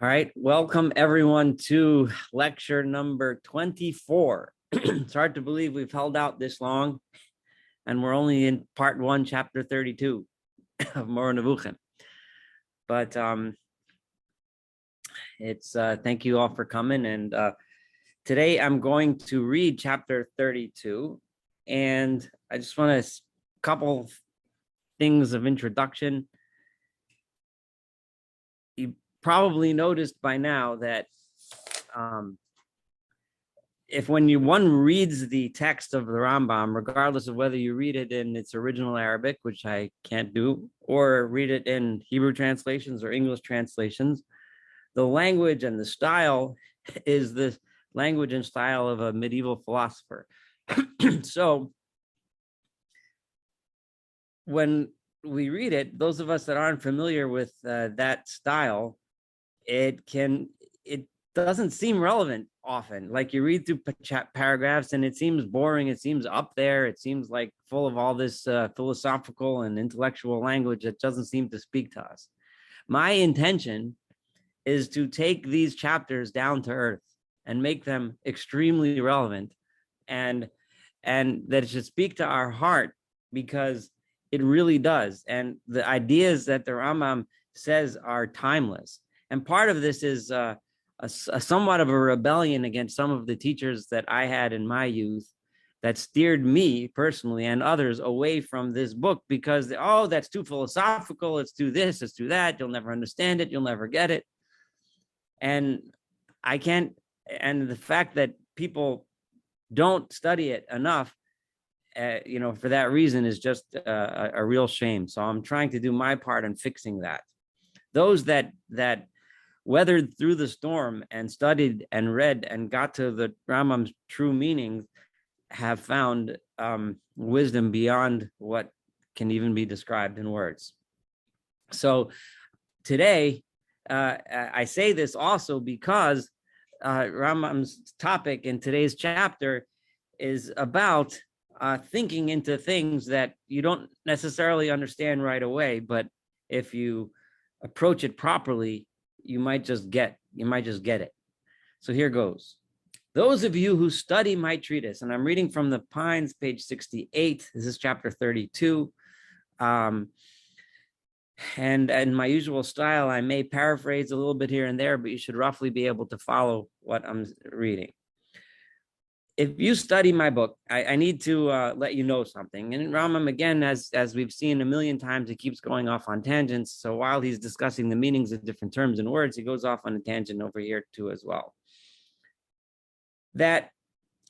All right, welcome everyone to lecture number 24. It's hard to believe we've held out this long, and we're only in part 1, chapter 32 of Moreh Nevuchim. But it's thank you all for coming. And today I'm going to read chapter 32, and I just want a couple things of introduction. You probably noticed by now that if when one reads the text of the Rambam, regardless of whether you read it in its original Arabic, which I can't do, or read it in Hebrew translations or English translations, the language and the style is the language and style of a medieval philosopher. So when we read it, those of us that aren't familiar with that style, it doesn't seem relevant often. Like you read through paragraphs and it seems boring, it seems up there, it seems like full of all this philosophical and intellectual language that doesn't seem to speak to us. My intention is to take these chapters down to earth and make them extremely relevant, and that it should speak to our heart, because it really does. And the ideas that the Rambam says are timeless. And part of this is a somewhat of a rebellion against some of the teachers that I had in my youth that steered me personally and others away from this book, because, that's too philosophical, it's too this, it's too that, you'll never understand it, you'll never get it. And I can't, and the fact that people don't study it enough, for that reason is just a real shame. So I'm trying to do my part in fixing that. Those that weathered through the storm and studied and read and got to the Rambam's true meanings have found wisdom beyond what can even be described in words. So today, I say this also because Rambam's topic in today's chapter is about thinking into things that you don't necessarily understand right away, but if you approach it properly, you might just get it. So here goes. Those of you who study my treatise, and I'm reading from the Pines, page 68. This is chapter 32. And in my usual style, I may paraphrase a little bit here and there, but you should roughly be able to follow what I'm reading. If you study my book, I need to let you know something. And Rambam, again, as we've seen a million times, he keeps going off on tangents. So while he's discussing the meanings of different terms and words, he goes off on a tangent over here too as well. That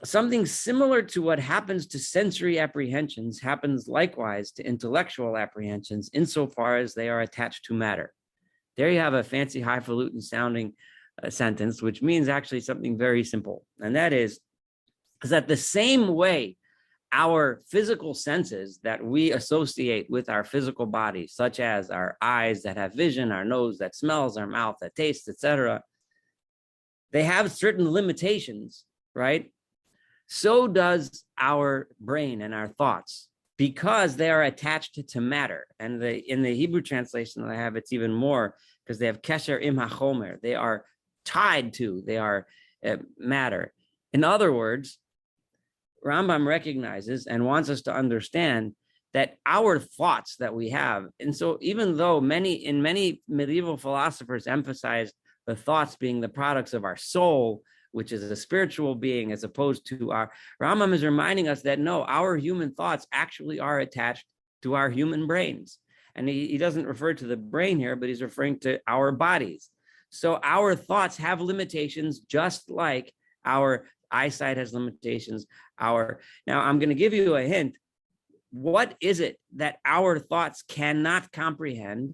something similar to what happens to sensory apprehensions happens likewise to intellectual apprehensions, insofar as they are attached to matter. There you have a fancy highfalutin sounding sentence, which means actually something very simple. And that is that the same way our physical senses that we associate with our physical body, such as our eyes that have vision, our nose that smells, our mouth that tastes, etc., they have certain limitations, right? So does our brain and our thoughts, because they are attached to matter. And in the Hebrew translation that I have, it's even more, because they have kesher im hachomer. They are tied to, they are matter. In other words, Rambam recognizes and wants us to understand that our thoughts that we have, and so even though many medieval philosophers emphasize the thoughts being the products of our soul, which is a spiritual being, as opposed to Rambam is reminding us that no, our human thoughts actually are attached to our human brains. And he doesn't refer to the brain here, but he's referring to our bodies. So our thoughts have limitations, just like our eyesight has limitations. Now I'm going to give you a hint. What is it that our thoughts cannot comprehend?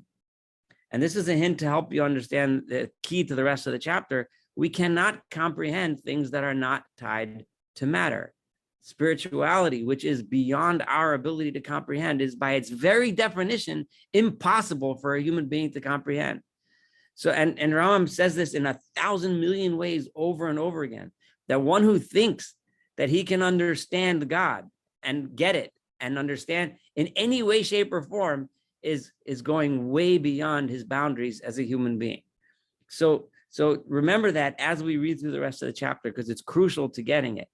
And this is a hint to help you understand the key to the rest of the chapter. We cannot comprehend things that are not tied to matter. Spirituality, which is beyond our ability to comprehend, is by its very definition impossible for a human being to comprehend. So, and Rambam says this in 1,000 million ways over and over again, that one who thinks that he can understand God and get it and understand in any way, shape, or form is going way beyond his boundaries as a human being. So So remember that as we read through the rest of the chapter, because it's crucial to getting it,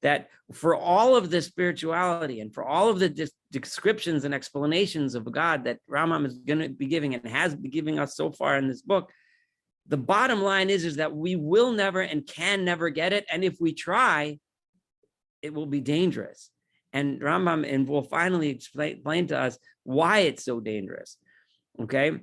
that for all of this spirituality and for all of the descriptions and explanations of God that Rambam is going to be giving and has been giving us so far in this book, the bottom line is that we will never and can never get it. And if we try, it will be dangerous. And Rambam will finally explain to us why it's so dangerous. Okay.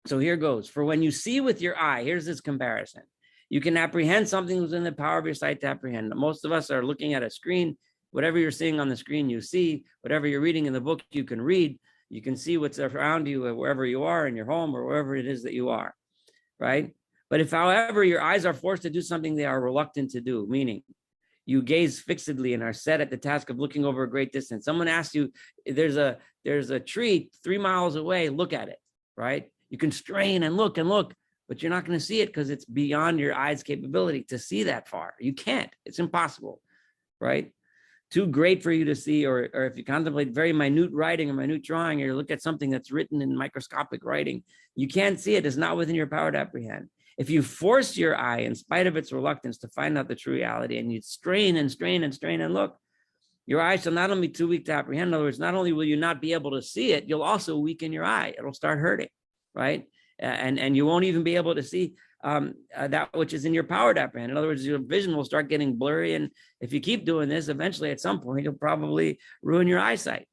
So here goes. For when you see with your eye, here's this comparison. You can apprehend something within the power of your sight to apprehend. Most of us are looking at a screen. Whatever you're seeing on the screen, you see. Whatever you're reading in the book, you can read. You can see what's around you, wherever you are, in your home, or wherever it is that you are, right? But if, however, your eyes are forced to do something they are reluctant to do, meaning you gaze fixedly and are set at the task of looking over a great distance. Someone asks you, there's a tree 3 miles away, look at it, right? You can strain and look, but you're not going to see it because it's beyond your eyes' capability to see that far. You can't. It's impossible, right? Too great for you to see, or if you contemplate very minute writing or minute drawing, or you look at something that's written in microscopic writing, you can't see it. It's not within your power to apprehend. If you force your eye, in spite of its reluctance, to find out the true reality, and you strain and strain and strain and look, your eye shall not only be too weak to apprehend. In other words, not only will you not be able to see it, you'll also weaken your eye. It'll start hurting, right? And you won't even be able to see that which is in your power to apprehend. In other words, your vision will start getting blurry. And if you keep doing this, eventually at some point, you'll probably ruin your eyesight.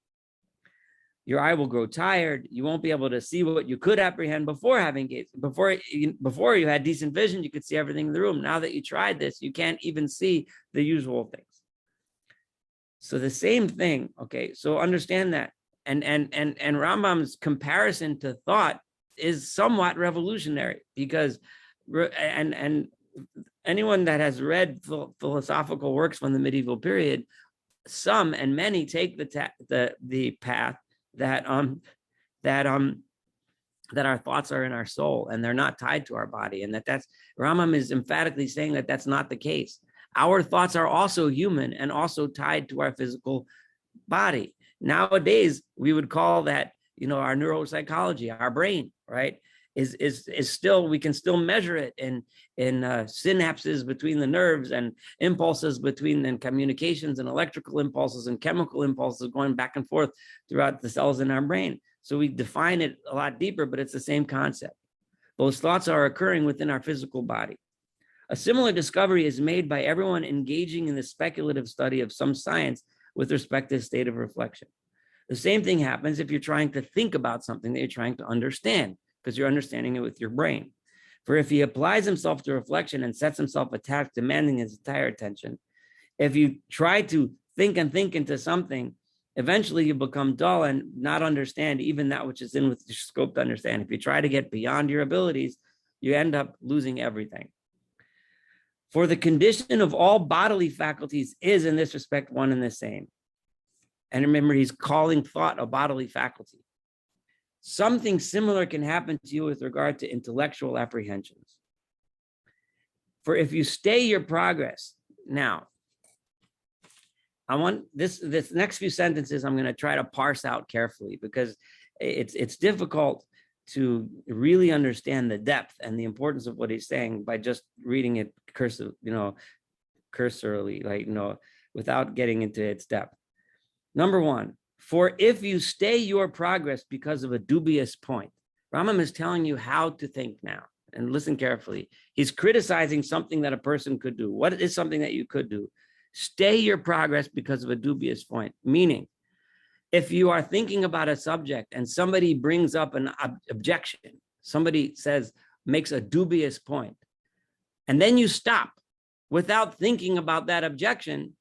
Your eye will grow tired. You won't be able to see what you could apprehend before having gaze. Before you had decent vision, you could see everything in the room. Now that you tried this, you can't even see the usual things. So the same thing, okay, so understand that. And Rambam's comparison to thought is somewhat revolutionary, because and anyone that has read philosophical works from the medieval period, some and many take the path that our thoughts are in our soul and they're not tied to our body, and that's Rambam is emphatically saying that that's not the case. Our thoughts are also human and also tied to our physical body. Nowadays, we would call that, our neuropsychology, our brain, right, is still, we can still measure it in synapses between the nerves and impulses and communications and electrical impulses and chemical impulses going back and forth throughout the cells in our brain. So we define it a lot deeper, but it's the same concept. Those thoughts are occurring within our physical body. A similar discovery is made by everyone engaging in the speculative study of some science with respect to the state of reflection. The same thing happens if you're trying to think about something that you're trying to understand, because you're understanding it with your brain. For if he applies himself to reflection and sets himself a task demanding his entire attention, if you try to think into something, eventually you become dull and not understand even that which is in with your scope to understand. If you try to get beyond your abilities, you end up losing everything. For the condition of all bodily faculties is in this respect one and the same. And remember, he's calling thought a bodily faculty. Something similar can happen to you with regard to intellectual apprehensions. For if you stay your progress, now, I want this next few sentences, I'm going to try to parse out carefully, because it's difficult to really understand the depth and the importance of what he's saying by just reading it cursorily, without getting into its depth. Number one, for if you stay your progress because of a dubious point, Rambam is telling you how to think now, and listen carefully. He's criticizing something that a person could do. What is something that you could do? Stay your progress because of a dubious point, meaning if you are thinking about a subject and somebody brings up an objection, somebody makes a dubious point, and then you stop without thinking about that objection,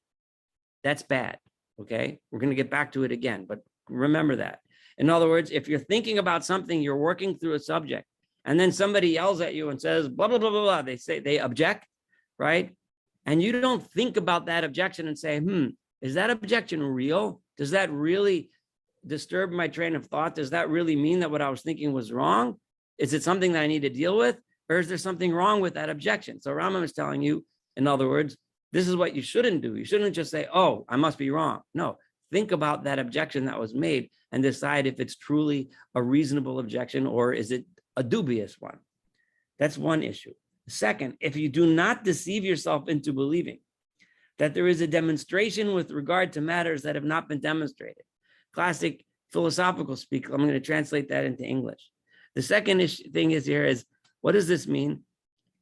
that's bad, okay? We're going to get back to it again, but remember that. In other words, if you're thinking about something, you're working through a subject, and then somebody yells at you and says, blah, blah, blah, blah, blah, they object, right? And you don't think about that objection and say, is that objection real? Does that really disturb my train of thought? Does that really mean that what I was thinking was wrong? Is it something that I need to deal with? Or is there something wrong with that objection? So Rambam is telling you, in other words, this is what you shouldn't do. You shouldn't just say, oh, I must be wrong. No, think about that objection that was made and decide if it's truly a reasonable objection or is it a dubious one. That's one issue. Second, if you do not deceive yourself into believing that there is a demonstration with regard to matters that have not been demonstrated. Classic philosophical speak. I'm going to translate that into English. The second thing is here is, what does this mean?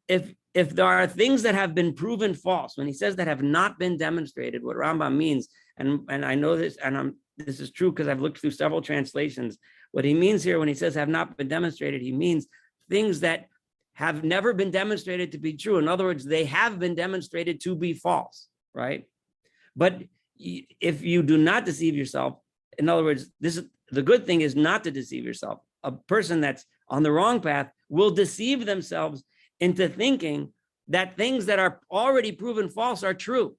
If there are things that have been proven false, when he says that have not been demonstrated, what Rambam means, and I know this, and this is true because I've looked through several translations. What he means here when he says have not been demonstrated, he means things that have never been demonstrated to be true. In other words, they have been demonstrated to be false, right? But if you do not deceive yourself, in other words, this is the good thing is not to deceive yourself. A person that's on the wrong path will deceive themselves into thinking that things that are already proven false are true.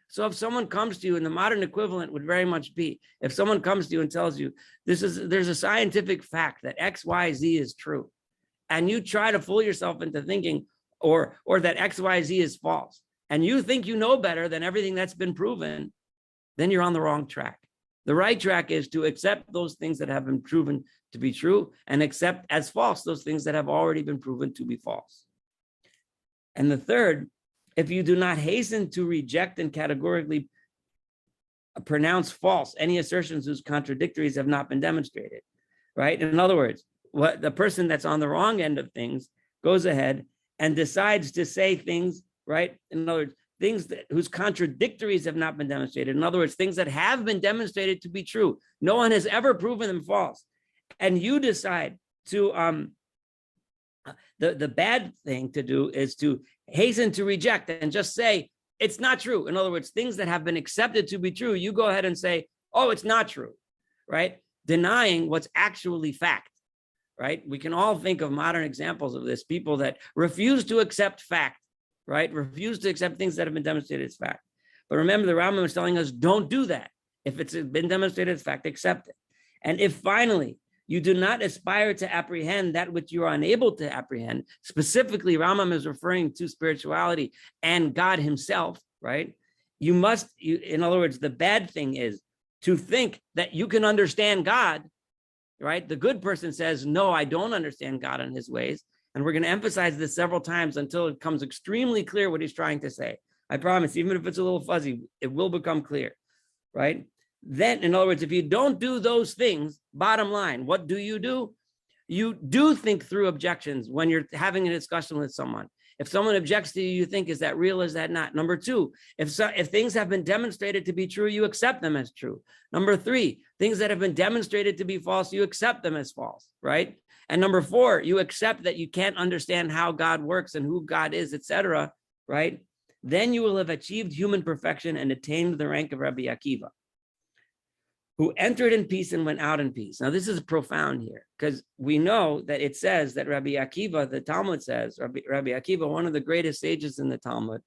So if someone comes to you, and the modern equivalent would very much be, if someone comes to you and tells you, there's a scientific fact that X, Y, Z is true, and you try to fool yourself into thinking, or that X, Y, Z is false, and you think you know better than everything that's been proven, then you're on the wrong track. The right track is to accept those things that have been proven to be true and accept as false those things that have already been proven to be false. And the third, if you do not hasten to reject and categorically pronounce false any assertions whose contradictories have not been demonstrated, right? In other words, what the person that's on the wrong end of things goes ahead and decides to say things, right? In other words, things whose contradictories have not been demonstrated. In other words, things that have been demonstrated to be true. No one has ever proven them false. And you decide to, the bad thing to do is to hasten to reject and just say, it's not true. In other words, things that have been accepted to be true, you go ahead and say, oh, it's not true, right? Denying what's actually fact, right? We can all think of modern examples of this, people that refuse to accept fact, right? Refuse to accept things that have been demonstrated as fact. But remember, the Rambam is telling us, don't do that. If it's been demonstrated as fact, accept it. And if finally you do not aspire to apprehend that which you are unable to apprehend, specifically Rambam is referring to spirituality and God himself, right? In other words, the bad thing is to think that you can understand God, right? The good person says, no, I don't understand God and his ways. And we're going to emphasize this several times until it becomes extremely clear what he's trying to say. I promise, even if it's a little fuzzy, it will become clear, right? Then, in other words, if you don't do those things, bottom line, what do? You do think through objections when you're having a discussion with someone. If someone objects to you, you think, is that real? Is that not? Number two, if things have been demonstrated to be true, you accept them as true. Number three, things that have been demonstrated to be false, you accept them as false, right? And number four, you accept that you can't understand how God works and who God is, etc., right? Then you will have achieved human perfection and attained the rank of Rabbi Akiva, who entered in peace and went out in peace. Now, this is profound here, because we know that it says that Rabbi Akiva, the Talmud says, Rabbi Akiva, one of the greatest sages in the Talmud,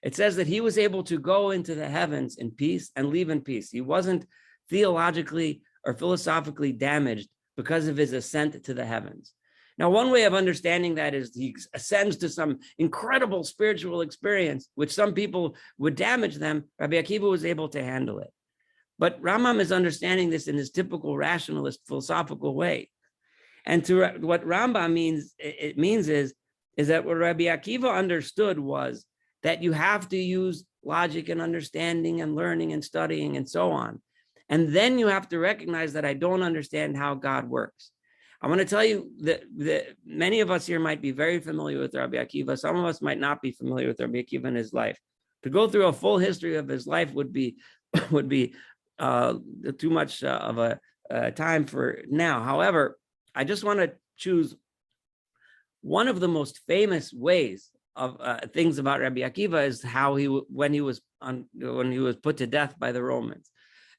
it says that he was able to go into the heavens in peace and leave in peace. He wasn't theologically or philosophically damaged because of his ascent to the heavens. Now, one way of understanding that is he ascends to some incredible spiritual experience, which some people would damage them. Rabbi Akiva was able to handle it. But Rambam is understanding this in his typical rationalist philosophical way. And to what Rambam means is that what Rabbi Akiva understood was that you have to use logic and understanding and learning and studying and so on. And then you have to recognize that I don't understand how God works. I want to tell you that many of us here might be very familiar with Rabbi Akiva. Some of us might not be familiar with Rabbi Akiva and his life. To go through a full history of his life would be too much of a time for now. However, I just want to choose one of the most famous ways of things about Rabbi Akiva is how when he was put to death by the Romans.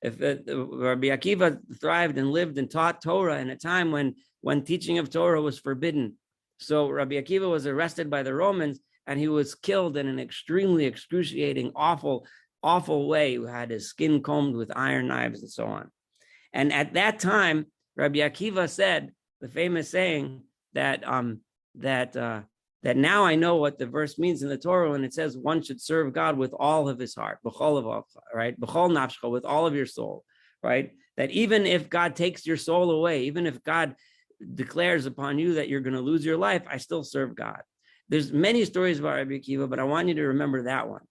Rabbi Akiva thrived and lived and taught Torah in a time when teaching of Torah was forbidden. So Rabbi Akiva was arrested by the Romans and he was killed in an extremely excruciating, awful way. He had his skin combed with iron knives and so on. And at that time, Rabbi Akiva said the famous saying that now I know what the verse means in the Torah when it says one should serve God with all of his heart, right? B'chol nafshcha, with all of your soul, right? That even if God takes your soul away, even if God declares upon you that you're going to lose your life, I still serve God. There's many stories about Rabbi Akiva, but I want you to remember that one,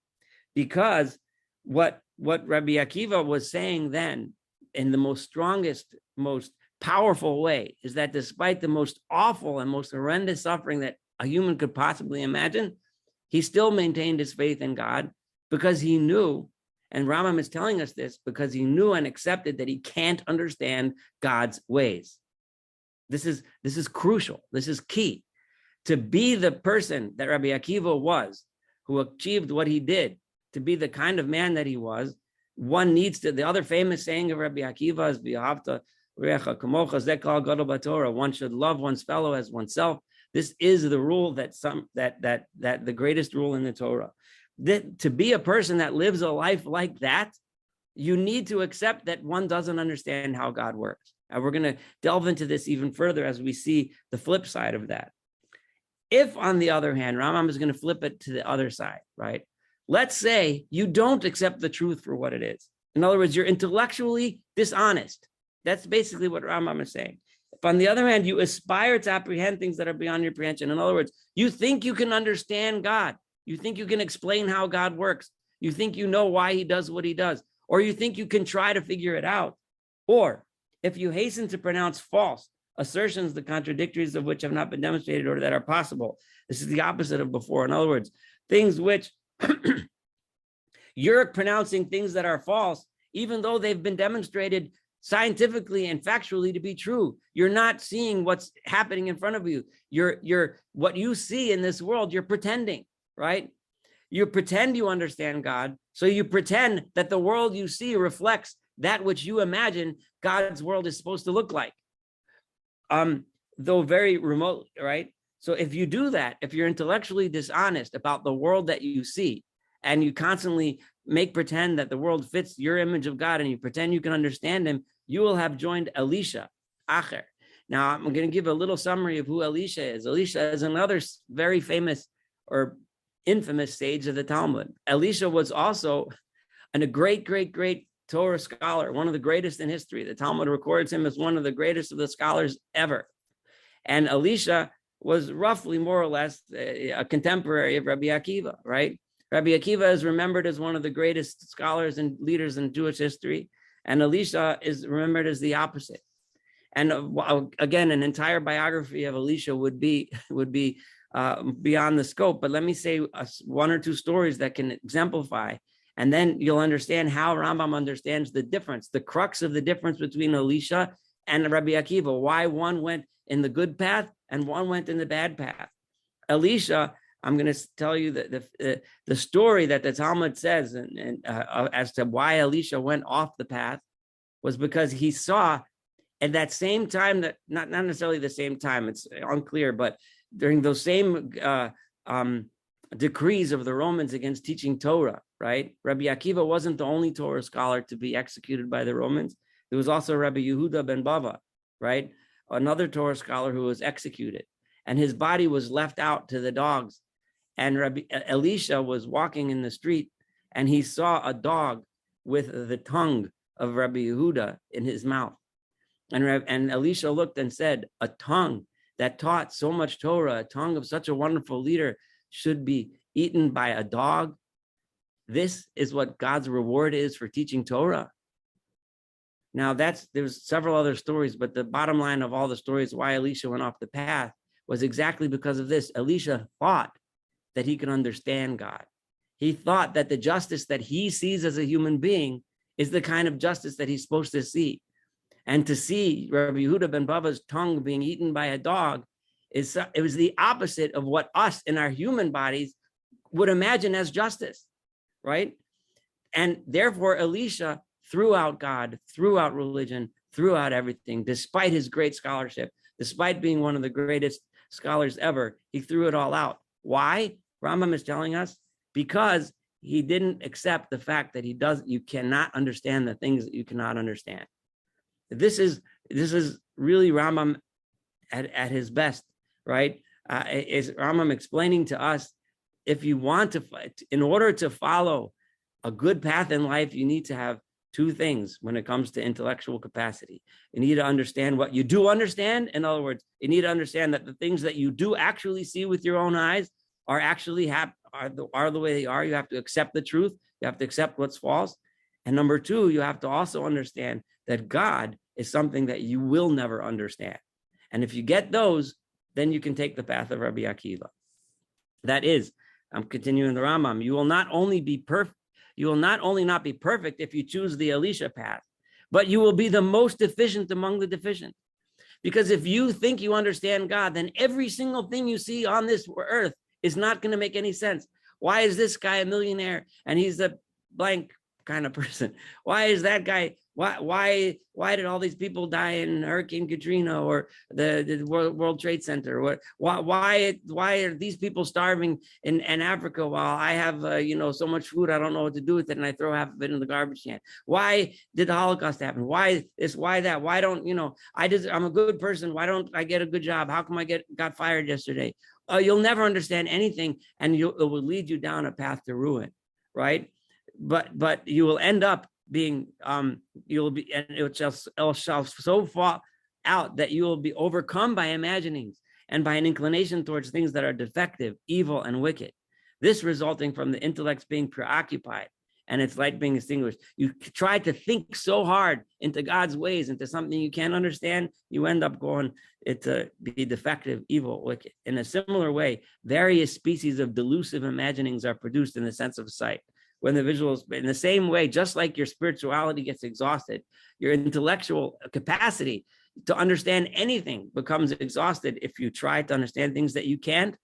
because what Rabbi Akiva was saying then in the most strongest, most powerful way is that despite the most awful and most horrendous suffering that a human could possibly imagine, he still maintained his faith in God because he knew, and Rambam is telling us this, because he knew and accepted that he can't understand God's ways. This is crucial. This is key. To be the person that Rabbi Akiva was, who achieved what he did, to be the kind of man that he was, one needs to, the other famous saying of Rabbi Akiva is, V'ahavta recha kamocha zeh kol gadol b'Torah. One should love one's fellow as oneself. This is the rule that the greatest rule in the Torah. That to be a person that lives a life like that, you need to accept that one doesn't understand how God works. And we're going to delve into this even further as we see the flip side of that. If, on the other hand, Rambam is going to flip it to the other side, right? Let's say you don't accept the truth for what it is. In other words, you're intellectually dishonest. That's basically what Rambam is saying. If, on the other hand, you aspire to apprehend things that are beyond your apprehension, in other words, you think you can understand God. You think you can explain how God works. You think you know why he does what he does. Or you think you can try to figure it out. Or if you hasten to pronounce false assertions, the contradictories of which have not been demonstrated or that are possible. This is the opposite of before. In other words, things which you're pronouncing things that are false, even though they've been demonstrated scientifically and factually to be true. You're not seeing what's happening in front of you. You're what you see in this world, you're pretending, right? You pretend you understand God. So you pretend that the world you see reflects that which you imagine God's world is supposed to look like. Though very remote, right? So if you do that, if you're intellectually dishonest about the world that you see, and you constantly make pretend that the world fits your image of God, and you pretend you can understand him, you will have joined Elisha, Acher. Now, I'm going to give a little summary of who Elisha is. Elisha is another very famous or infamous sage of the Talmud. Elisha was also a great Torah scholar, one of the greatest in history. The Talmud records him as one of the greatest of the scholars ever. And Elisha was roughly more or less a contemporary of Rabbi Akiva, right? Rabbi Akiva is remembered as one of the greatest scholars and leaders in Jewish history, and Elisha is remembered as the opposite. And again, an entire biography of Elisha would be beyond the scope. But let me say one or two stories that can exemplify, and then you'll understand how Rambam understands the difference, the crux of the difference between Elisha and Rabbi Akiva, why one went in the good path and one went in the bad path. Elisha, I'm going to tell you the story that the Talmud says as to why Elisha went off the path was because he saw at that same time, that not necessarily the same time, it's unclear, but during those same decrees of the Romans against teaching Torah, right? Rabbi Akiva wasn't the only Torah scholar to be executed by the Romans. There was also Rabbi Yehuda ben Bava, right? Another Torah scholar who was executed, and his body was left out to the dogs. And Rabbi Elisha was walking in the street, and he saw a dog with the tongue of Rabbi Yehuda in his mouth. And Elisha looked and said, a tongue that taught so much Torah, a tongue of such a wonderful leader, should be eaten by a dog. This is what God's reward is for teaching Torah. Now there's several other stories, but the bottom line of all the stories why Elisha went off the path was exactly because of this. Elisha thought that he could understand God. He thought that the justice that he sees as a human being is the kind of justice that he's supposed to see. And to see Rabbi Yehuda ben Bava's tongue being eaten by a dog, it was the opposite of what us in our human bodies would imagine as justice, right? And therefore, Elisha threw out God, threw out religion, threw out everything, despite his great scholarship, despite being one of the greatest scholars ever, he threw it all out. Why? Rambam is telling us because he didn't accept the fact that you cannot understand the things that you cannot understand. This is really Rambam at his best, right? Is Rambam explaining to us, if you want to fight, in order to follow a good path in life, you need to have two things when it comes to intellectual capacity. You need to understand what you do understand. In other words, you need to understand that the things that you do actually see with your own eyes, are actually are the way they are. You have to accept the truth. You have to accept what's false. And number two, you have to also understand that God is something that you will never understand. And if you get those, then you can take the path of Rabbi Akiva. That is, I'm continuing the Rambam. You will not only be perfect, you will not only not be perfect if you choose the Elisha path, but you will be the most deficient among the deficient. Because if you think you understand God, then every single thing you see on this earth is not going to make any sense. Why is this guy a millionaire and he's a blank kind of person? Why is that guy? Why did all these people die in Hurricane Katrina or the World Trade Center? Why are these people starving in Africa while I have so much food I don't know what to do with it and I throw half of it in the garbage can? Why did the Holocaust happen? Why this? Why that? Why don't I'm a good person. Why don't I get a good job? How come I got fired yesterday? You'll never understand anything, and it will lead you down a path to ruin, right? But you will end up being you'll be, and it shall so fall out that you will be overcome by imaginings and by an inclination towards things that are defective, evil, and wicked. This resulting from the intellect's being preoccupied and its light being extinguished. You try to think so hard into God's ways, into something you can't understand, you end up going to be defective, evil, wicked. In a similar way, various species of delusive imaginings are produced in the sense of sight. When the visuals, in the same way, just like your spirituality gets exhausted, your intellectual capacity to understand anything becomes exhausted if you try to understand things that you can't.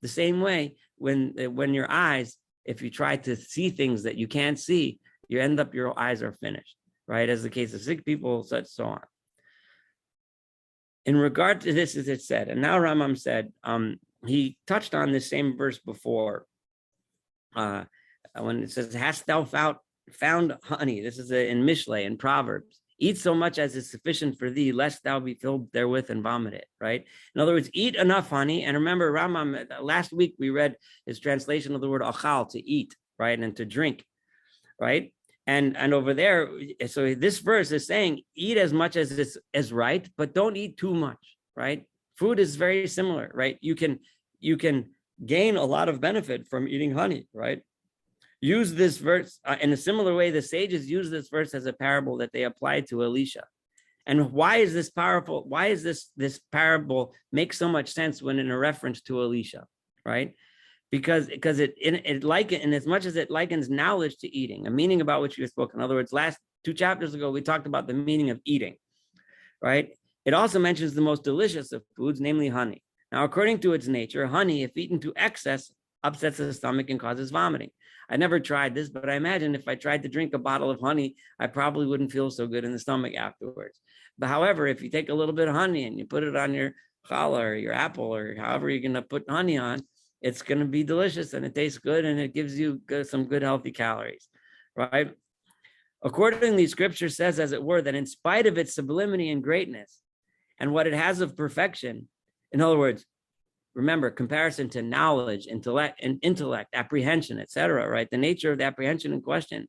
The same way, when your eyes, if you try to see things that you can't see, your eyes are finished, right? As the case of sick people, such so on. In regard to this, as it said, and now Rambam said, he touched on this same verse before, when it says, hast thou found honey? This is in Mishlei, in Proverbs. Eat so much as is sufficient for thee, lest thou be filled therewith and vomit it, right? In other words, eat enough honey. And remember, Rambam, last week we read his translation of the word achal, to eat, right? And to drink, right? And over there, so this verse is saying, eat as much as is right, but don't eat too much, right? Food is very similar, right? You can gain a lot of benefit from eating honey, right? Use this verse in a similar way. The sages use this verse as a parable that they applied to Elisha. And why is this powerful? Why is this parable make so much sense when in a reference to Elisha, right? Because in as much as it likens knowledge to eating, a meaning about which you spoke. In other words, last 2 chapters ago, we talked about the meaning of eating, right? It also mentions the most delicious of foods, namely honey. Now, according to its nature, honey, if eaten to excess, upsets the stomach and causes vomiting. I never tried this, but I imagine if I tried to drink a bottle of honey, I probably wouldn't feel so good in the stomach afterwards. But however, if you take a little bit of honey and you put it on your challah or your apple or however you're going to put honey on, it's going to be delicious and it tastes good and it gives you some good healthy calories, right? Accordingly, scripture says, as it were, that in spite of its sublimity and greatness and what it has of perfection, in other words, remember, comparison to knowledge, intellect, apprehension, etc., right? The nature of the apprehension in question,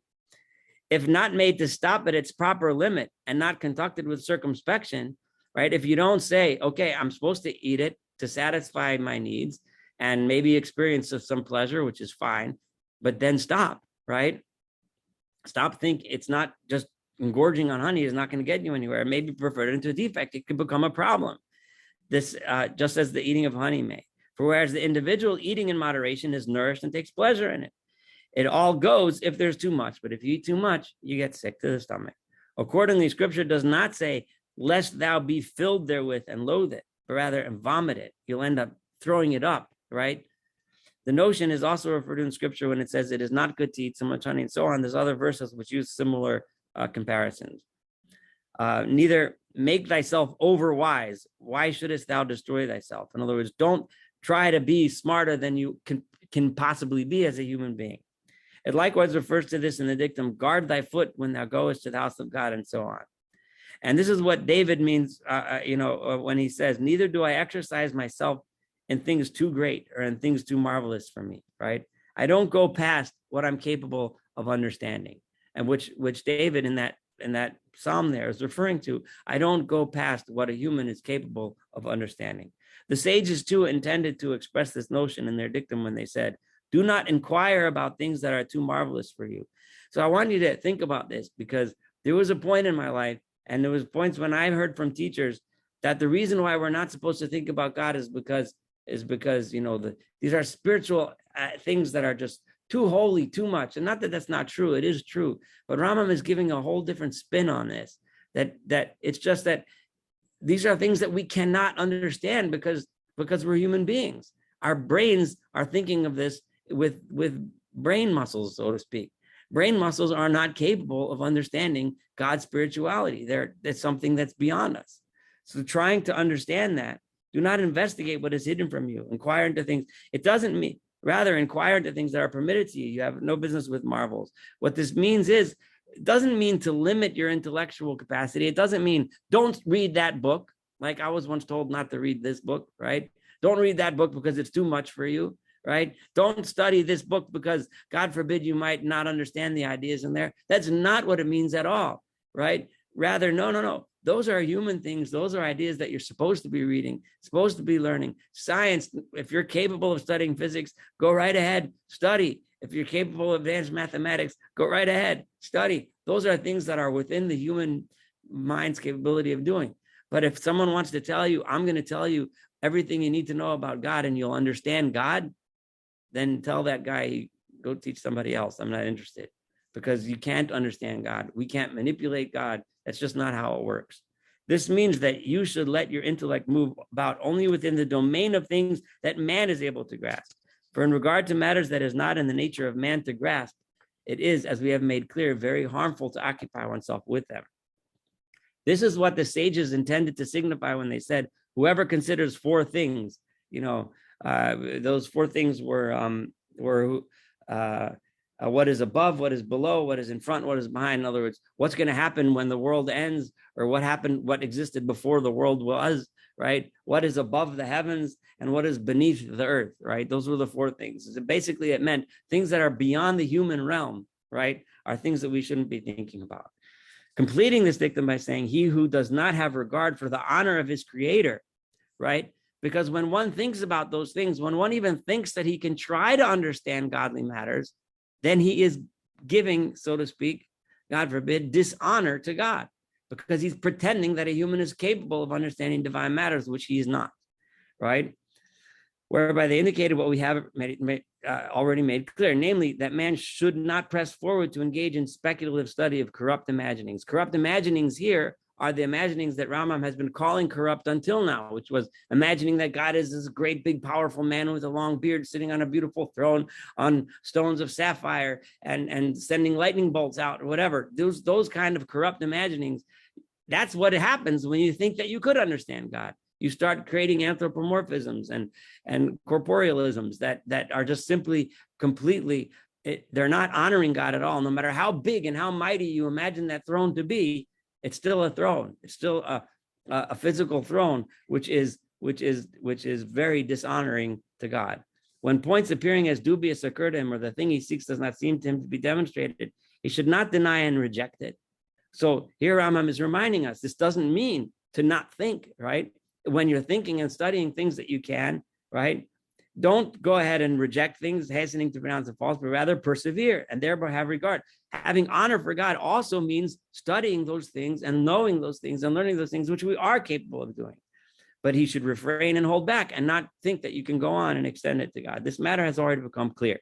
if not made to stop at its proper limit and not conducted with circumspection, right? If you don't say, okay, I'm supposed to eat it to satisfy my needs and maybe experience some pleasure, which is fine, but then stop, right? Stop thinking. It's not just engorging on honey is not going to get you anywhere. Maybe convert it into a defect. It could become a problem. This just as the eating of honey may. For whereas the individual eating in moderation is nourished and takes pleasure in it. It all goes if there's too much, but if you eat too much, you get sick to the stomach. Accordingly, scripture does not say, lest thou be filled therewith and loathe it, but rather and vomit it. You'll end up throwing it up, right? The notion is also referred to in scripture when it says it is not good to eat so much honey and so on. There's other verses which use similar comparisons. Neither make thyself overwise. Why shouldest thou destroy thyself? In other words, don't try to be smarter than you can possibly be as a human being. It likewise refers to this in the dictum, guard thy foot when thou goest to the house of God, and so on. And this is what David means, when he says, neither do I exercise myself in things too great or in things too marvelous for me, right? I don't go past what I'm capable of understanding. And which David in that psalm there is referring to. I don't go past what a human is capable of understanding. The sages too intended to express this notion in their dictum when they said, do not inquire about things that are too marvelous for you. So I want you to think about this, because there was a point in my life, and there was points when I heard from teachers that the reason why we're not supposed to think about God is because these are spiritual things that are just too holy, too much. And not that that's not true, it is true. But Rambam is giving a whole different spin on this, that it's just that these are things that we cannot understand because we're human beings. Our brains are thinking of this with brain muscles, so to speak. Brain muscles are not capable of understanding God's spirituality. That's something that's beyond us. So trying to understand that, do not investigate what is hidden from you. Inquire into things. It doesn't mean, rather inquire into things that are permitted to you. You have no business with marvels. What this means is, it doesn't mean to limit your intellectual capacity. It doesn't mean don't read that book. Like I was once told not to read this book, right? Don't read that book because it's too much for you, right? Don't study this book because God forbid you might not understand the ideas in there. That's not what it means at all, right? Rather, no. Those are human things. Those are ideas that you're supposed to be reading, supposed to be learning. Science, if you're capable of studying physics, go right ahead, study. If you're capable of advanced mathematics, go right ahead, study. Those are things that are within the human mind's capability of doing. But if someone wants to tell you, I'm going to tell you everything you need to know about God and you'll understand God, then tell that guy, go teach somebody else. I'm not interested, because you can't understand God. We can't manipulate God. That's just not how it works. This means that you should let your intellect move about only within the domain of things that man is able to grasp. For in regard to matters that is not in the nature of man to grasp, it is, as we have made clear, very harmful to occupy oneself with them. This is what the sages intended to signify when they said, whoever considers four things, those four things were what is above, what is below, what is in front, what is behind. In other words, what's going to happen when the world ends, or what existed before the world was, right? What is above the heavens and what is beneath the earth, right? Those were the four things. So basically, it meant things that are beyond the human realm, right, are things that we shouldn't be thinking about. Completing this dictum by saying, he who does not have regard for the honor of his creator, right? Because when one thinks about those things, when one even thinks that he can try to understand godly matters, then he is giving, so to speak, God forbid, dishonor to God, because he's pretending that a human is capable of understanding divine matters, which he is not, right? Whereby they indicated what we have already made clear, namely that man should not press forward to engage in speculative study of corrupt imaginings. Corrupt imaginings here are the imaginings that Rambam has been calling corrupt until now, which was imagining that God is this great, big, powerful man with a long beard sitting on a beautiful throne on stones of sapphire and sending lightning bolts out or whatever. Those kind of corrupt imaginings, that's what happens when you think that you could understand God. You start creating anthropomorphisms and corporealisms that are just simply completely, they're not honoring God at all. No matter how big and how mighty you imagine that throne to be, it's still a throne. It's still a physical throne, which is very dishonoring to God. When points appearing as dubious occur to him, or the thing he seeks does not seem to him to be demonstrated, he should not deny and reject it. So here Rambam is reminding us, this doesn't mean to not think, right? When you're thinking and studying things that you can, right? Don't go ahead and reject things, hastening to pronounce it false, but rather persevere and thereby have regard. Having honor for God also means studying those things and knowing those things and learning those things, which we are capable of doing. But he should refrain and hold back and not think that you can go on and extend it to God. This matter has already become clear.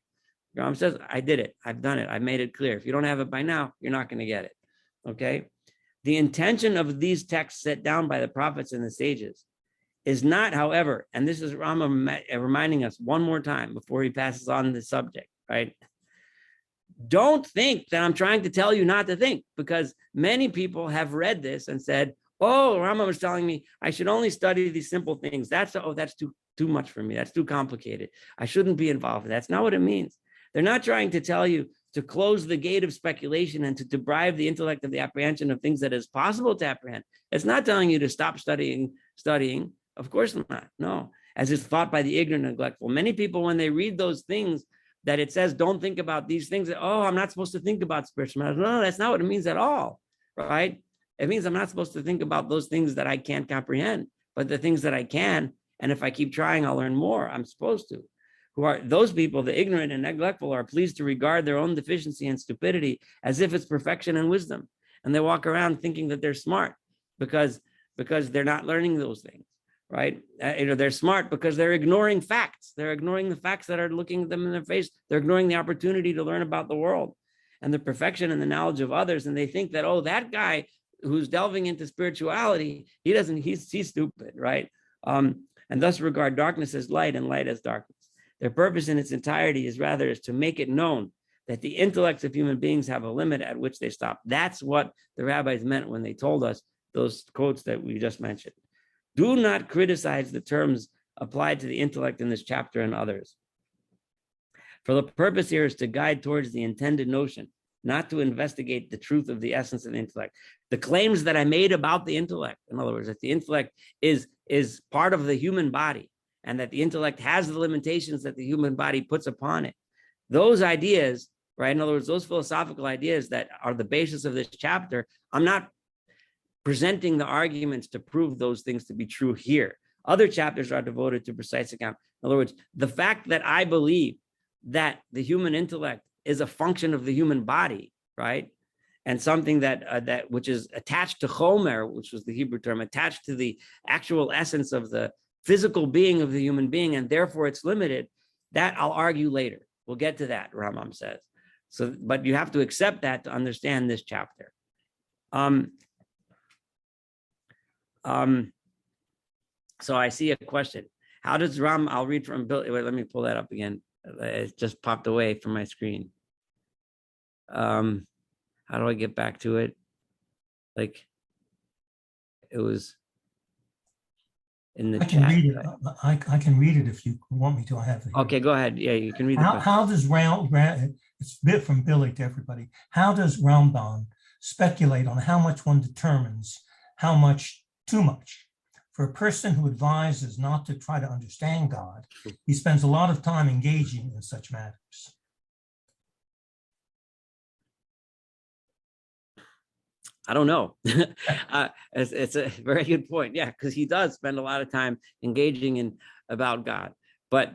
Rambam says, I did it. I've done it. I've made it clear. If you don't have it by now, you're not going to get it. Okay? The intention of these texts set down by the prophets and the sages is not, however, and this is Rambam reminding us one more time before he passes on the subject, right? Don't think that I'm trying to tell you not to think, because many people have read this and said, oh, Rambam was telling me I should only study these simple things. That's too much for me. That's too complicated. I shouldn't be involved. That's not what it means. They're not trying to tell you to close the gate of speculation and to deprive the intellect of the apprehension of things that is possible to apprehend. It's not telling you to stop studying. Of course not. No, as is thought by the ignorant and neglectful. Many people, when they read those things that it says, don't think about these things, I'm not supposed to think about spiritual matters. No, that's not what it means at all. right? It means I'm not supposed to think about those things that I can't comprehend, but the things that I can. And if I keep trying, I'll learn more. I'm supposed to. Who are those people, the ignorant and neglectful, are pleased to regard their own deficiency and stupidity as if it's perfection and wisdom. And they walk around thinking that they're smart because they're not learning those things, right? They're smart because they're ignoring facts. They're ignoring the facts that are looking at them in their face. They're ignoring the opportunity to learn about the world and the perfection and the knowledge of others. And they think that, oh, that guy who's delving into spirituality, he's stupid, right? And thus regard darkness as light and light as darkness. Their purpose in its entirety is to make it known that the intellects of human beings have a limit at which they stop. That's what the rabbis meant when they told us those quotes that we just mentioned. Do not criticize the terms applied to the intellect in this chapter and others. For the purpose here is to guide towards the intended notion, not to investigate the truth of the essence of the intellect. The claims that I made about the intellect, in other words, that the intellect is part of the human body, and that the intellect has the limitations that the human body puts upon it. Those ideas, right? In other words, those philosophical ideas that are the basis of this chapter, I'm not presenting the arguments to prove those things to be true here. Other chapters are devoted to precise account. In other words, the fact that I believe that the human intellect is a function of the human body, right? And something that which is attached to chomer, which was the Hebrew term, attached to the actual essence of the physical being of the human being, and therefore it's limited, that I'll argue later. We'll get to that, Rambam says. So, but you have to accept that to understand this chapter. So I see a question. How does I'll read from Bill. Wait, let me pull that up again. It just popped away from my screen. How do I get back to it? Like, it was in the chat. Read it. I can read it if you want me to. I have it. Okay, go ahead. Yeah, you can read it. How does it's a bit from Billy to everybody. How does Rambam speculate on how much one determines how much too much? For a person who advises not to try to understand God, he spends a lot of time engaging in such matters. I don't know. It's a very good point. Yeah, because he does spend a lot of time engaging in about God. But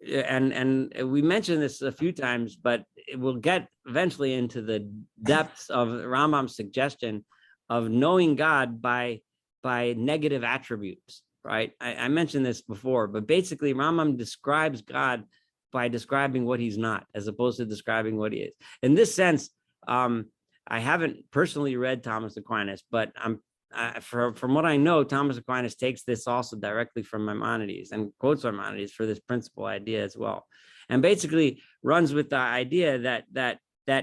and we mentioned this a few times, but we'll get eventually into the depths of Rambam's suggestion of knowing God by negative attributes, right? I mentioned this before, but basically Rambam describes God by describing what he's not, as opposed to describing what he is. In this sense, I haven't personally read Thomas Aquinas, but from what I know, Thomas Aquinas takes this also directly from Maimonides and quotes Maimonides for this principal idea as well, and basically runs with the idea that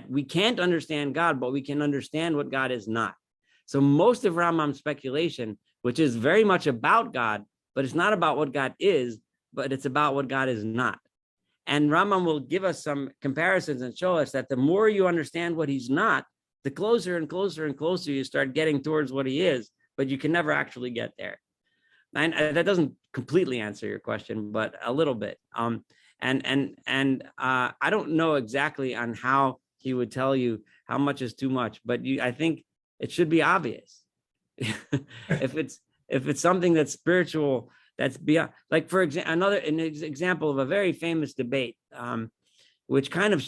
we can't understand God, but we can understand what God is not. So most of Rambam's speculation, which is very much about God, but it's not about what God is, but it's about what God is not. And Rambam will give us some comparisons and show us that the more you understand what he's not, the closer and closer and closer you start getting towards what he is, but you can never actually get there. And that doesn't completely answer your question, but a little bit. I don't know exactly on how he would tell you how much is too much, but I think it should be obvious. if it's something that's spiritual, that's beyond, like for example, an example of a very famous debate, which kind of,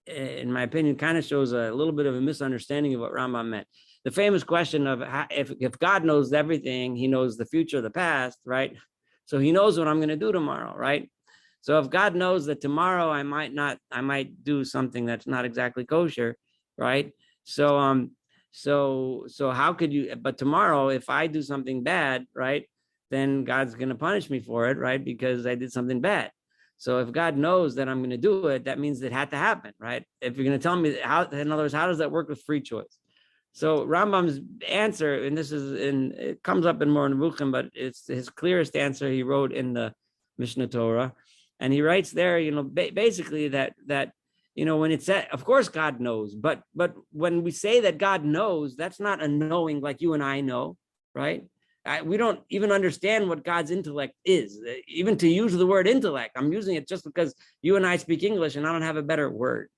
in my opinion, kind of shows a little bit of a misunderstanding of what Rambam meant. The famous question of if God knows everything, he knows the future, the past, right? So he knows what I'm going to do tomorrow, right? So if God knows that tomorrow I might do something that's not exactly kosher, right? So how could you, but tomorrow, if I do something bad, right, then God's going to punish me for it, right? Because I did something bad. So if God knows that I'm going to do it, that means it had to happen, right? If you're going to tell me how, in other words, how does that work with free choice? So Rambam's answer, and it comes up in more Nevuchim, but it's his clearest answer he wrote in the Mishnah Torah. And he writes there, basically that, when it's said, of course God knows, but when we say that God knows, that's not a knowing like you and I know, right? We don't even understand what God's intellect is. Even to use the word intellect, I'm using it just because you and I speak English and I don't have a better word.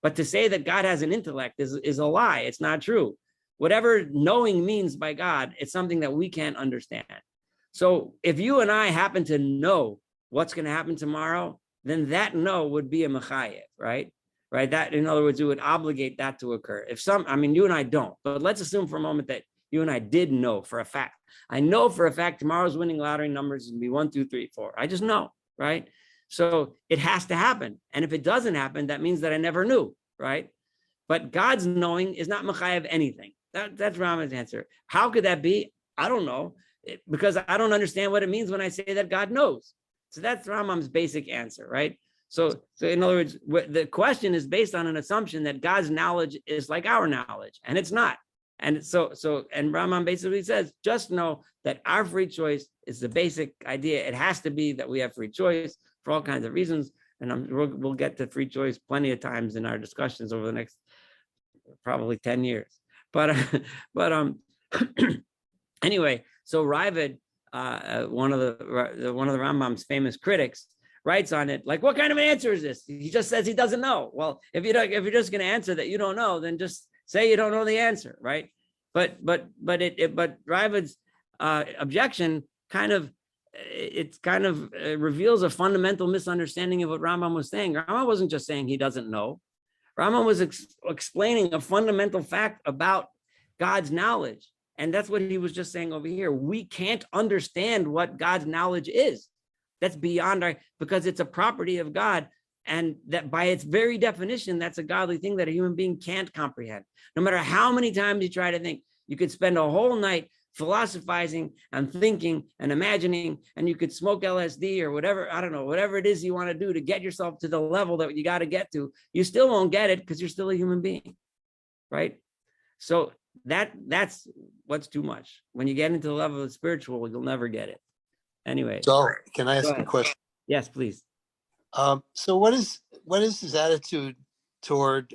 But to say that God has an intellect is a lie. It's not true. Whatever knowing means by God, it's something that we can't understand. So if you and I happen to know what's going to happen tomorrow, then that know would be a mechayev, right? Right. That, in other words, it would obligate that to occur. You and I don't, but let's assume for a moment that you and I did know for a fact. I know for a fact tomorrow's winning lottery numbers is going to be 1, 2, 3, 4. I just know, right? So it has to happen. And if it doesn't happen, that means that I never knew, right? But God's knowing is not mechayev anything. That's Rambam's answer. How could that be? I don't know, because I don't understand what it means when I say that God knows. So that's Rambam's basic answer, right? So in other words, the question is based on an assumption that God's knowledge is like our knowledge, and it's not. And and Rambam basically says, just know that our free choice is the basic idea. It has to be that we have free choice for all kinds of reasons. And we'll get to free choice plenty of times in our discussions over the next probably 10 years. But anyway, so Ravid, one of the Rambam's famous critics, writes on it like, what kind of an answer is this? He just says he doesn't know. Well, if you're just going to answer that you don't know, then just say you don't know the answer, right? But Ravid's objection kind of reveals a fundamental misunderstanding of what Rambam was saying. Rambam wasn't just saying he doesn't know. Rambam was explaining a fundamental fact about God's knowledge. And that's what he was just saying over here. We can't understand what God's knowledge is. That's beyond because it's a property of God. And that by its very definition, that's a godly thing that a human being can't comprehend. No matter how many times you try to think, you could spend a whole night philosophizing and thinking and imagining, and you could smoke LSD or whatever, I don't know, whatever it is you want to do to get yourself to the level that you got to get to, you still won't get it because you're still a human being, right? So that's what's too much. When you get into the level of the spiritual, you'll never get it. Anyway. So can I ask a question? Yes, please. So what is his attitude toward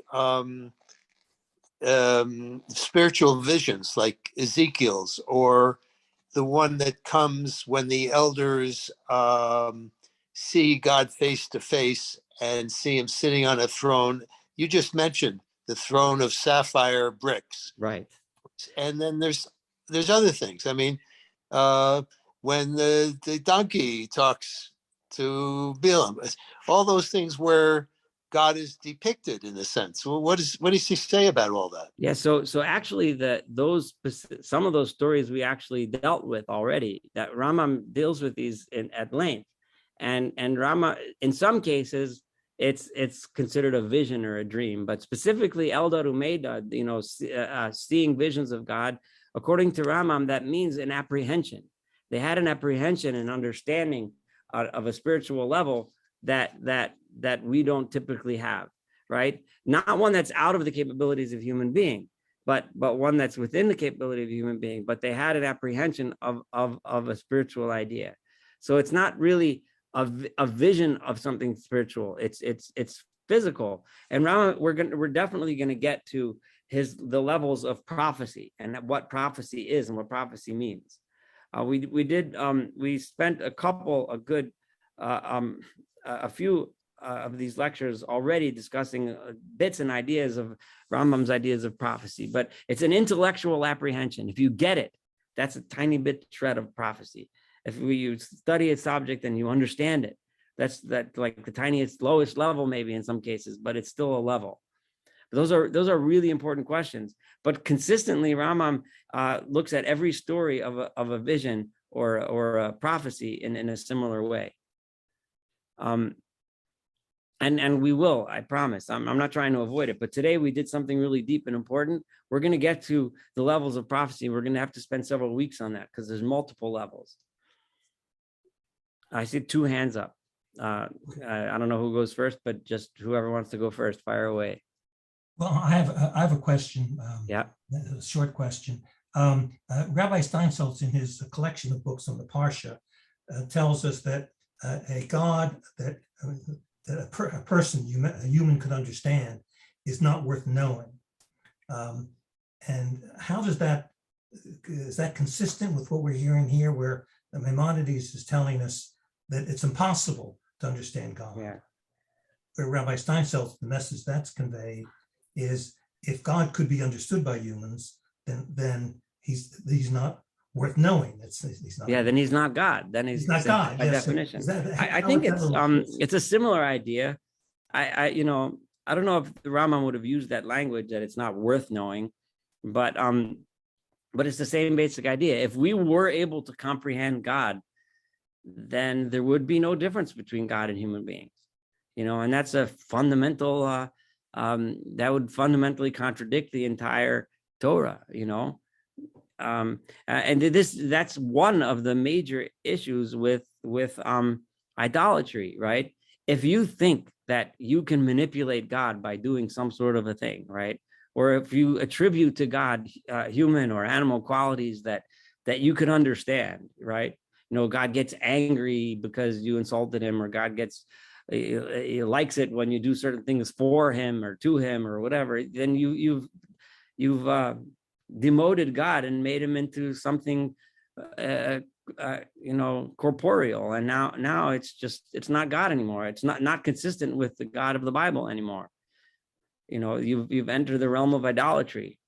spiritual visions like Ezekiel's, or the one that comes when the elders see God face to face and see him sitting on a throne? You just mentioned the throne of sapphire bricks, right? And then there's other things. I mean, when the donkey talks to Balaam, all those things where God is depicted in a sense. Well, what does he say about all that? Yeah, so actually some of those stories we actually dealt with already. That Rambam deals with these at length, and Rambam in some cases it's considered a vision or a dream, but specifically Eldad Umeida, seeing visions of God, according to Rambam, that means an apprehension. They had an apprehension and understanding of a spiritual level that we don't typically have, right? Not one that's out of the capabilities of human being, but one that's within the capability of a human being. But they had an apprehension of a spiritual idea. So it's not really a vision of something spiritual. It's physical. And we're definitely going to get to the levels of prophecy and what prophecy is and what prophecy means. We spent a few of these lectures already discussing bits and ideas of Rambam's ideas of prophecy, but it's an intellectual apprehension. If you get it, that's a tiny bit shred of prophecy. If you study its subject and you understand it, that's like the tiniest, lowest level, maybe in some cases, but it's still a level. Those are really important questions. But consistently, Rambam looks at every story of a vision or a prophecy in a similar way. And we will, I promise. I'm not trying to avoid it, but today we did something really deep and important. We're going to get to the levels of prophecy. We're going to have to spend several weeks on that because there's multiple levels. I see 2 hands up. I don't know who goes first, but just whoever wants to go first, fire away. Well, I have a question. Yeah, a short question. Rabbi Steinsaltz, in his collection of books on the Parsha, tells us that a God that a human could understand is not worth knowing. And how is that consistent with what we're hearing here, where the Maimonides is telling us that it's impossible to understand God? Yeah. for Rabbi Steinsaltz, the message that's conveyed is if God could be understood by humans, then he's not worth knowing. He's not. Yeah, then he's not God. Then he's not God. by Yes. definition. I How think is that it's a similar idea. I don't know if the Rambam would have used that language that it's not worth knowing, but it's the same basic idea. If we were able to comprehend God, then there would be no difference between God and human beings, and that's a fundamental. That would fundamentally contradict the entire Torah, and that's one of the major issues with idolatry, right? If you think that you can manipulate God by doing some sort of a thing, right? Or if you attribute to God human or animal qualities that you can understand, right? God gets angry because you insulted him, or God he likes it when you do certain things for him or to him or whatever. Then you've demoted God and made him into something corporeal, and now it's not God anymore. It's not consistent with the God of the Bible anymore. You've entered the realm of idolatry.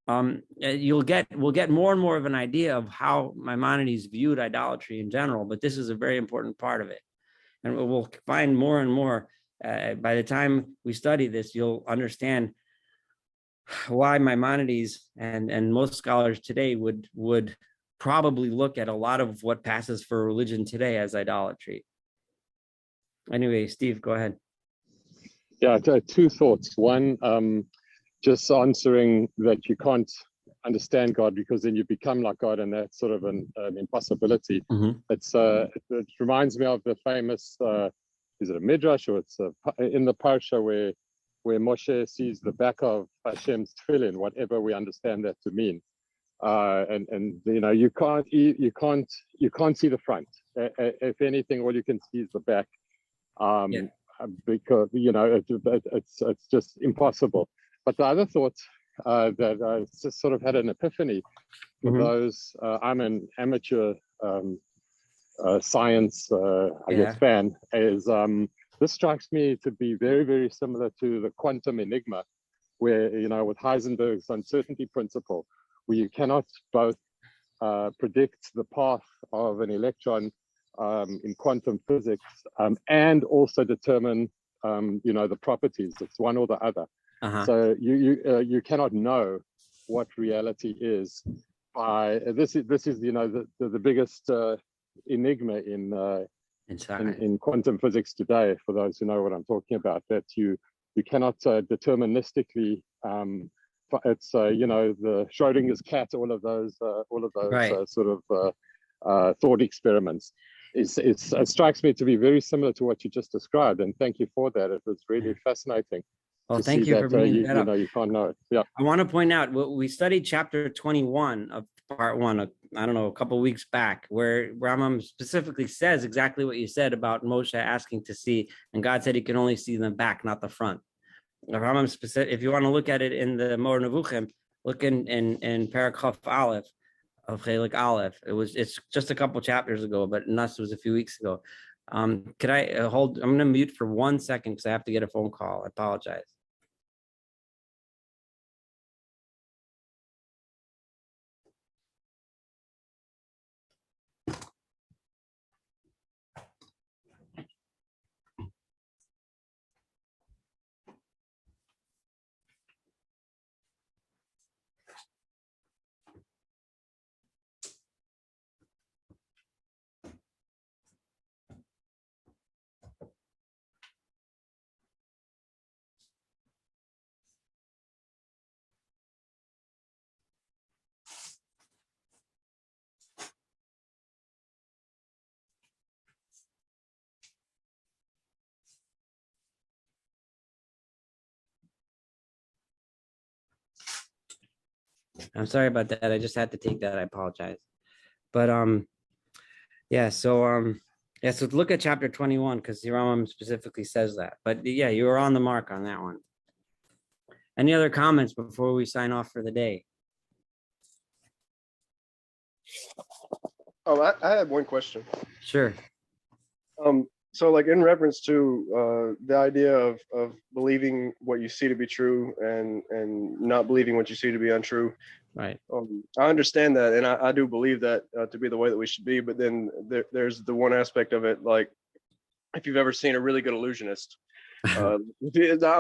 We'll get more and more of an idea of how Maimonides viewed idolatry in general, but this is a very important part of it, and we'll find more and more by the time we study this. You'll understand why Maimonides and most scholars today would probably look at a lot of what passes for religion today as idolatry. Anyway, Steve, go ahead. Yeah, two thoughts. One, just answering that you can't understand God because then you become like God, and that's sort of an impossibility. Mm-hmm. It reminds me of the famous, is it a midrash or it's in the parsha where Moshe sees the back of Hashem's tefillin, whatever we understand that to mean, and you can't see the front. If anything, all you can see is the back, because it's just impossible. But the other thought that I just sort of had an epiphany for those. I'm an amateur science, I guess, fan. Is this strikes me to be very, very similar to the quantum enigma, where with Heisenberg's uncertainty principle, where you cannot both predict the path of an electron in quantum physics and also determine the properties. It's one or the other. So you cannot know what reality is by this is the biggest enigma in quantum physics today. For those who know what I'm talking about, that you cannot deterministically. It's the Schrodinger's cat. All of those right. Sort of thought experiments. It strikes me to be very similar to what you just described, and thank you for that. It was really fascinating. Well, thank you for bringing that up. You can't know it. Yeah. I want to point out, we studied chapter 21 of part 1, a couple of weeks back, where Rambam specifically says exactly what you said about Moshe asking to see, and God said he can only see the back, not the front. Rambam specific. If you want to look at it in the Mor Nevuchim, look in Parak Chaf Aleph of Chelik Aleph. It's just a couple chapters ago, but Nas was a few weeks ago. Could I hold? I'm going to mute for 1 second because I have to get a phone call. I apologize. I'm sorry about that. I just had to take that. I apologize. But so look at chapter 21 because the Rambam specifically says that. But yeah, you were on the mark on that one. Any other comments before we sign off for the day? Oh, I have one question. Sure. So like in reference to the idea of believing what you see to be true and not believing what you see to be untrue. Right. I understand that, and I do believe that to be the way that we should be. But then there's the one aspect of it, like if you've ever seen a really good illusionist. I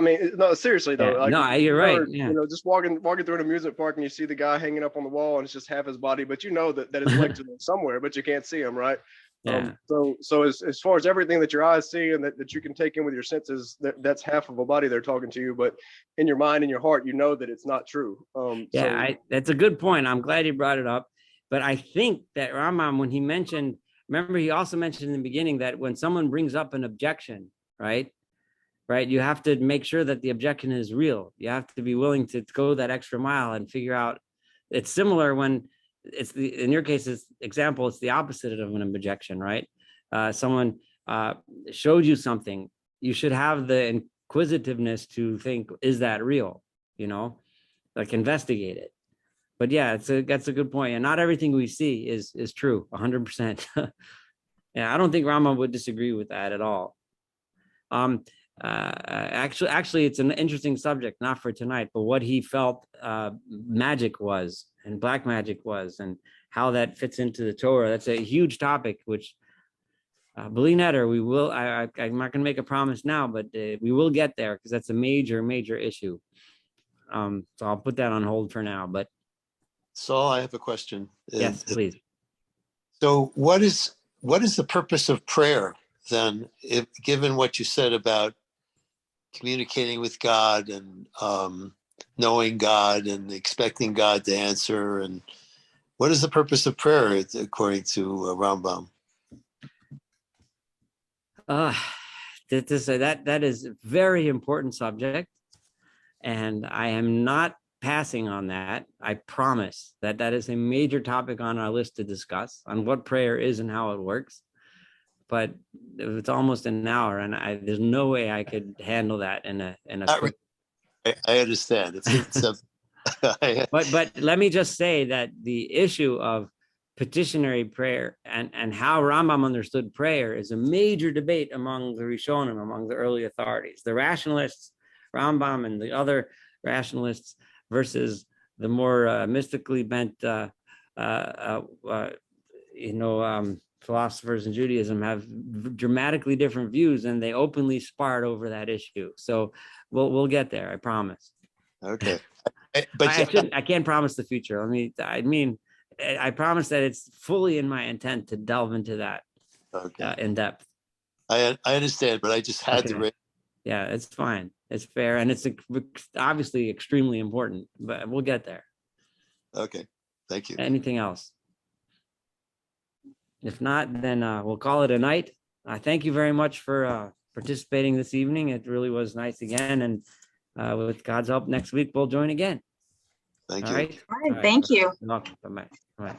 mean, no, seriously though. Yeah. Like, No, you're right. Yeah. You know, just walking through an amusement park and you see the guy hanging up on the wall and it's just half his body, but you know that his legs are somewhere, but you can't see him, right? Yeah. So as far as everything that your eyes see and that you can take in with your senses, that's half of a body they're talking to you, but in your mind and your heart, you know that it's not true. That's a good point. I'm glad you brought it up. But I think that Rambam, when he mentioned, remember, he also mentioned in the beginning that when someone brings up an objection, right, you have to make sure that the objection is real. You have to be willing to go that extra mile and figure out. It's similar when in your case, it's the opposite of an objection, right? Someone showed you something. You should have the inquisitiveness to think, is that real? You know, like investigate it. But yeah, that's a good point. And not everything we see is true 100%. Yeah, I don't think Rambam would disagree with that at all. Actually, it's an interesting subject, not for tonight, but what he felt magic was and black magic was and how that fits into the Torah. That's a huge topic, which believe it or we will. I'm not going to make a promise now, but we will get there because that's a major issue. So I'll put that on hold for now. But Saul, I have a question. Yes, please. So what is the purpose of prayer then, if given what you said about communicating with God and knowing God and expecting God to answer, and what is the purpose of prayer according to Rambam? That is a very important subject, and I am not passing on that. I promise that is a major topic on our list to discuss on what prayer is and how it works. But it's almost an hour, and there's no way I could handle that in a quick... I understand. It's a but let me just say that the issue of petitionary prayer and how Rambam understood prayer is a major debate among the Rishonim, among the early authorities, the rationalists, Rambam and the other rationalists, versus the more mystically bent, philosophers in Judaism have dramatically different views, and they openly sparred over that issue. So we'll get there, I promise. Okay. I can't promise the future. I promise that it's fully in my intent to delve into that in depth. I understand, but I just had to raise. Yeah, it's fine. It's fair. And it's obviously extremely important, but we'll get there. Okay. Thank you. Anything else? If not, then we'll call it a night. Thank you very much for participating this evening. It really was nice again. And with God's help, next week we'll join again. Thank you. All right. All right. Thank you. Welcome. Bye-bye.